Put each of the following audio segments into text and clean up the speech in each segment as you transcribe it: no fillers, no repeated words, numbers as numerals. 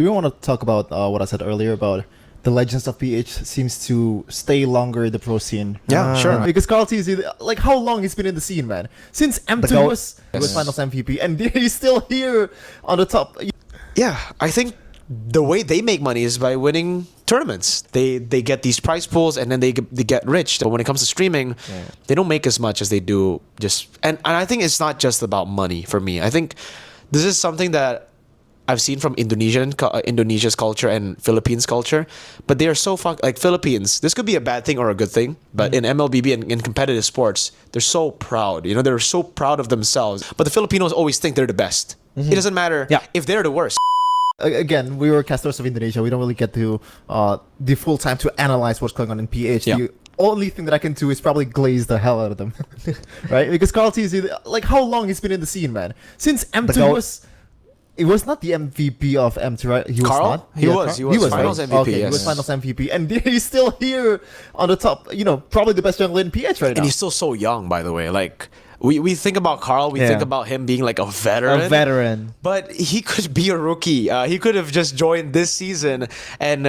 Do you want to talk about what I said earlier about the legends of PH seems to stay longer in the pro scene? Yeah, sure. Because Carl T, like how long he's been in the scene, man? Since M2 he was Finals MVP, and he's still here on the top. Yeah, I think the way they make money is by winning tournaments. They get these prize pools and then they get rich. But when it comes to streaming, they don't make as much as they do and I think it's not just about money for me. I think this is something that I've seen from Indonesia's culture and Philippines culture, but they are so like Philippines. This could be a bad thing or a good thing, but in MLBB and in competitive sports, they're so proud. You know, they're so proud of themselves. But the Filipinos always think they're the best. It doesn't matter if they're the worst. Again, we were casters of Indonesia. We don't really get to the full time to analyze what's going on in PH. The only thing that I can do is probably glaze the hell out of them, right? Because Carl T, like how long he's been in the scene, man? Since M2 It was not the MVP of M2, right? He was not. He was Finals MVP. Okay, he was Finals MVP, and he's still here on the top. You know, probably the best jungler in PH right now. And he's still so young, by the way. Like we think about Carl, we think about him being like a veteran. But he could be a rookie. He could have just joined this season, and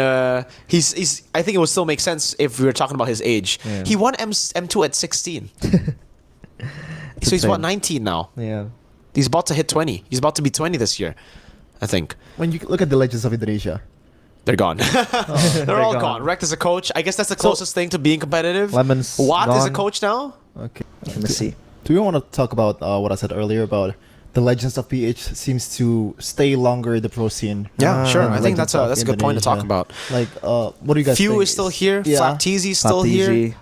he's. I think it would still make sense if we were talking about his age. Yeah. He won M2 at 16. So he's 19 now. Yeah. He's about to hit 20. He's about to be 20 this year, I think. When you look at the legends of Indonesia, they're gone. They're all gone. Rekt is a coach. I guess that's the closest thing to being competitive. Lemons Watt gone. is a coach now. Okay. Let me see. Do you want to talk about what I said earlier about the legends of PH seems to stay longer in the pro scene? Yeah, sure. I think that's a good point to talk about. Like, what do you guys think? Few is still here. Yeah. Flapteasy is still here.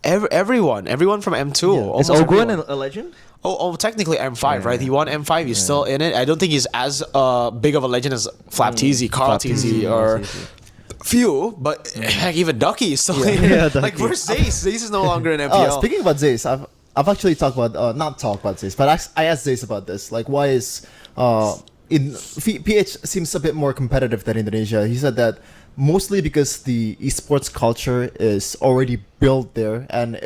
Everyone from M2. Yeah. Is Ogun a legend? Oh, technically M5, right? He won M5. He's still in it. I don't think he's as big of a legend as Flapteasy, Carl Teasy, or Few. But heck, even Ducky is still in it. Like, where's Zace? Zace is no longer in MPL. Speaking about Zace, I've actually talked about not talked about Zace, but I asked Zace about this. Like, why is PH seems a bit more competitive than Indonesia? He said that mostly because the esports culture is already built there and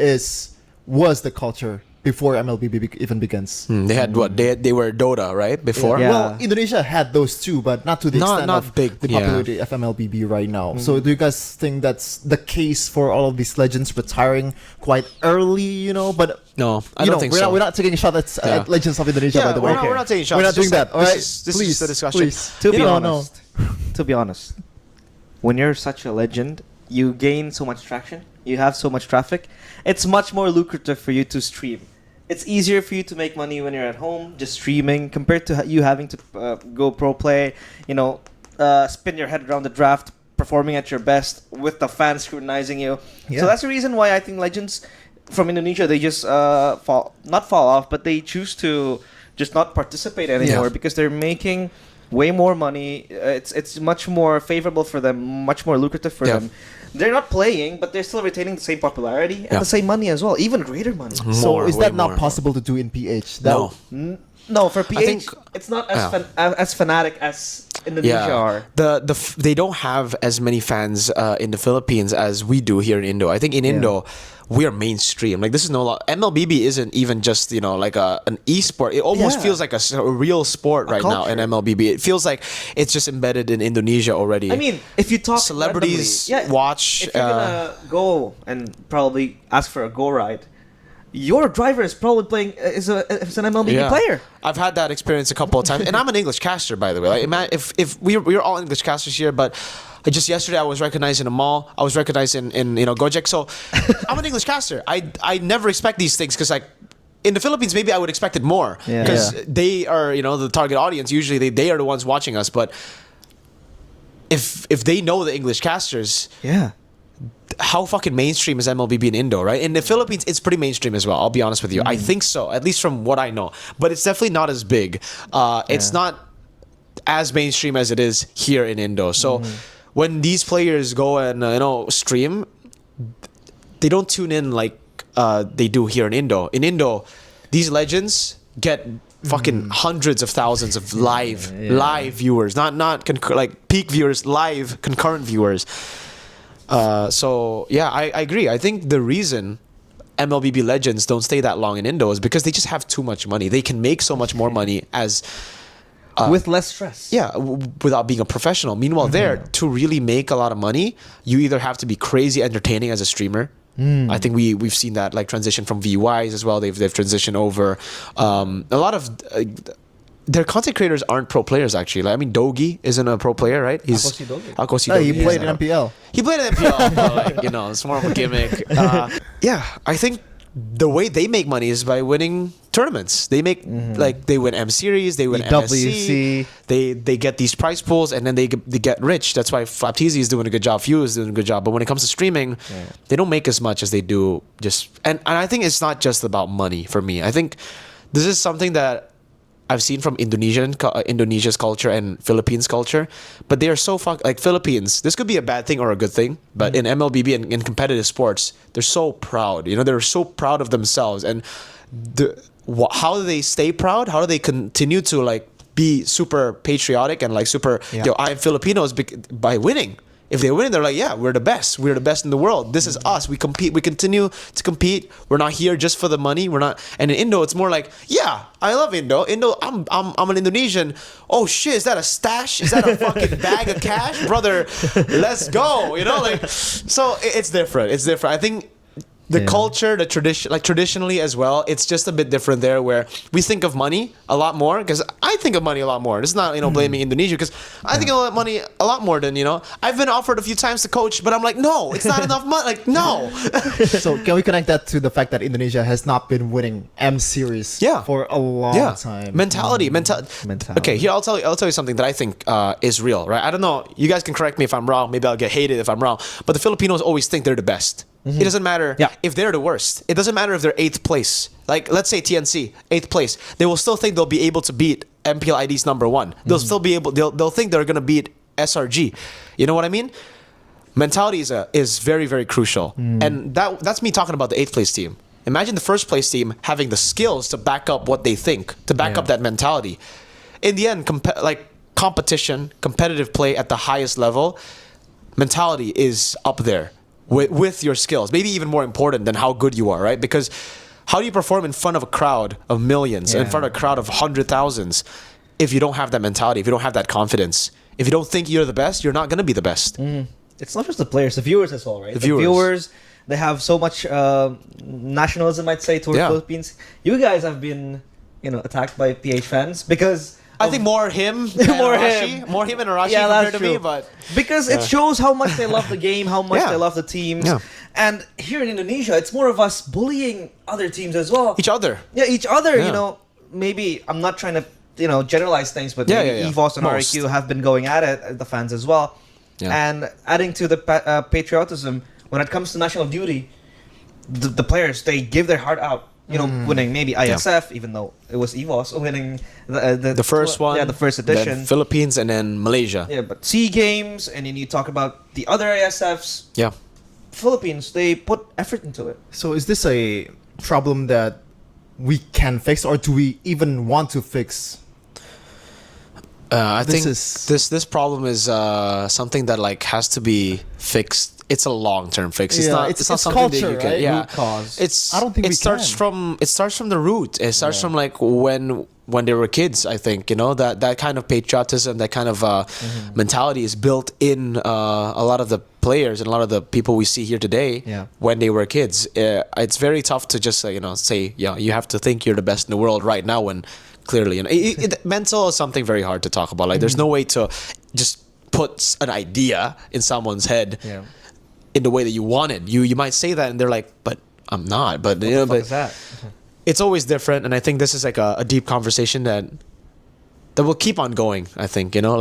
was the culture before MLB even begins. They had what? They were Dota, right? Before? Yeah. Well, Indonesia had those too, but not to the extent of big, the popularity of MLBB right now. So do you guys think that's the case for all of these legends retiring quite early, you know? But no, I don't think so. We're not taking a shot at legends of Indonesia, by the way. We're not taking shots. We're not doing that. All right? This is the discussion. Please. To be honest, when you're such a legend, you gain so much traction. You have so much traffic. It's much more lucrative for you to stream. It's easier for you to make money when you're at home, just streaming, compared to you having to go pro play, spin your head around the draft, performing at your best with the fans scrutinizing you. Yeah. So that's the reason why I think legends from Indonesia, they just fall off, but they choose to just not participate anymore because they're making way more money. It's much more favorable for them, much more lucrative for them. They're not playing, but they're still retaining the same popularity and the same money as well, even greater money. So is that not possible to do in PH? No, for PH, it's not as fanatic as Indonesia are. They don't have as many fans in the Philippines as we do here in Indo. I think in Indo, we are mainstream. Like, this is MLBB isn't even just like an esport. It almost feels like a real sport right now in MLBB. It feels like it's just embedded in Indonesia already. I mean, if you talk celebrities watch. If you're gonna go and probably ask for a go ride, your driver is probably playing is an MLB player. I've had that experience a couple of times, and I'm an English caster, by the way. Like, if we're all English casters here, but just yesterday I was recognized in a mall. I was recognized in Gojek. So I'm an English caster. I never expect these things because like in the Philippines maybe I would expect it more because they are the target audience. Usually they are the ones watching us. But if they know the English casters, how fucking mainstream is MLBB in Indo, right? In the Philippines, it's pretty mainstream as well. I'll be honest with you. I think so, at least from what I know. But it's definitely not as big. It's not as mainstream as it is here in Indo. So when these players go and stream, they don't tune in like they do here in Indo. In Indo, these legends get fucking hundreds of thousands of live viewers, not like peak viewers, live concurrent viewers. I agree. I think the reason MLBB legends don't stay that long in Indo is because they just have too much money. They can make so much more money as With less stress. Yeah, without being a professional. Meanwhile, there, to really make a lot of money, you either have to be crazy entertaining as a streamer. I think we've seen that like transition from VUIs as well. They've transitioned over. A lot of their content creators aren't pro players actually. Like, I mean, Dogi isn't a pro player, right? He's Akosi Oh, he Dogi, played yeah. in MPL. He played in MPL, but like, you know, it's more of a gimmick. Yeah, I think the way they make money is by winning tournaments. They make like they win M Series, they win MSC, they get these prize pools, and then they get rich. That's why Flapteasy is doing a good job, Few is doing a good job. But when it comes to streaming, they don't make as much as they do. And I think it's not just about money for me. I think this is something that I've seen from Indonesia's culture and Philippines culture, but they are so like Philippines. This could be a bad thing or a good thing, but in MLBB and in competitive sports, they're so proud. You know, they're so proud of themselves, and how do they stay proud? How do they continue to like be super patriotic and like super? Yo, I'm Filipinos by winning. If they win, they're like, yeah, we're the best. We're the best in the world. This is us. We compete. We continue to compete. We're not here just for the money. We're not. And in Indo, it's more like, yeah, I love Indo. Indo, I'm an Indonesian. Oh shit, is that a stash? Is that a fucking bag of cash, brother? Let's go. You know, like, so it's different. It's different. I think the culture, the tradition, like traditionally as well, it's just a bit different there, where we think of money a lot more, because I think of money a lot more. It's not, you know, blaming Indonesia, because I think of money a lot more than, you know, I've been offered a few times to coach, but I'm like, no, it's not enough money. Like, no. So can we connect that to the fact that Indonesia has not been winning M Series for a long time? Mentality. Okay, here I'll tell you something that I think is real, right? I don't know. You guys can correct me if I'm wrong. Maybe I'll get hated if I'm wrong. But the Filipinos always think they're the best. It doesn't matter if they're the worst. It doesn't matter if they're 8th place. Like, let's say TNC, 8th place. They will still think they'll be able to beat MPL ID's number 1. They'll still be able. They'll think they're gonna beat SRG. You know what I mean? Mentality is very, very crucial, and that's me talking about the 8th place team. Imagine the 1st place team having the skills to back up what they think, to back up that mentality. In the end, competition, competitive play at the highest level, mentality is up there with your skills, maybe even more important than how good you are, right? Because how do you perform in front of a crowd of millions, in front of a crowd of 100,000s, if you don't have that mentality, if you don't have that confidence, if you don't think you're the best, you're not going to be the best. It's not just the players, the viewers as well, right? The viewers, they have so much nationalism, I'd say, towards Philippines. You guys have been, you know, attacked by PH fans because I think more him and Arashi compared to me, but because it shows how much they love the game, how much they love the teams. And here in Indonesia, it's more of us bullying other teams as well. Each other. Yeah, each other. You know, maybe I'm not trying to, you know, generalize things, but maybe EVOS and RIQ have been going at it, the fans as well. And adding to the patriotism, when it comes to national duty, the players, they give their heart out. You know, winning maybe ISF, even though it was EVOS, winning the first one, the first edition, then Philippines, and then Malaysia. Yeah, but SEA Games, and then you talk about the other ISFs. Yeah, Philippines, they put effort into it. So is this a problem that we can fix, or do we even want to fix? I think this problem is something that like has to be fixed. It's a long-term fix. It's not something culture, that you can. Right? Yeah, root cause. I don't think it starts from the root. It starts from like when they were kids. I think, you know, that kind of patriotism, that kind of mentality is built in a lot of the players and a lot of the people we see here today. When they were kids, it's very tough to just say you have to think you're the best in the world right now when clearly, you know, mental is something very hard to talk about. Like there's no way to just put an idea in someone's head. In the way that you wanted. You might say that and they're like, but I'm not. But what you know, the fuck is that? It's always different, and I think this is like a deep conversation that will keep on going, I think, you know.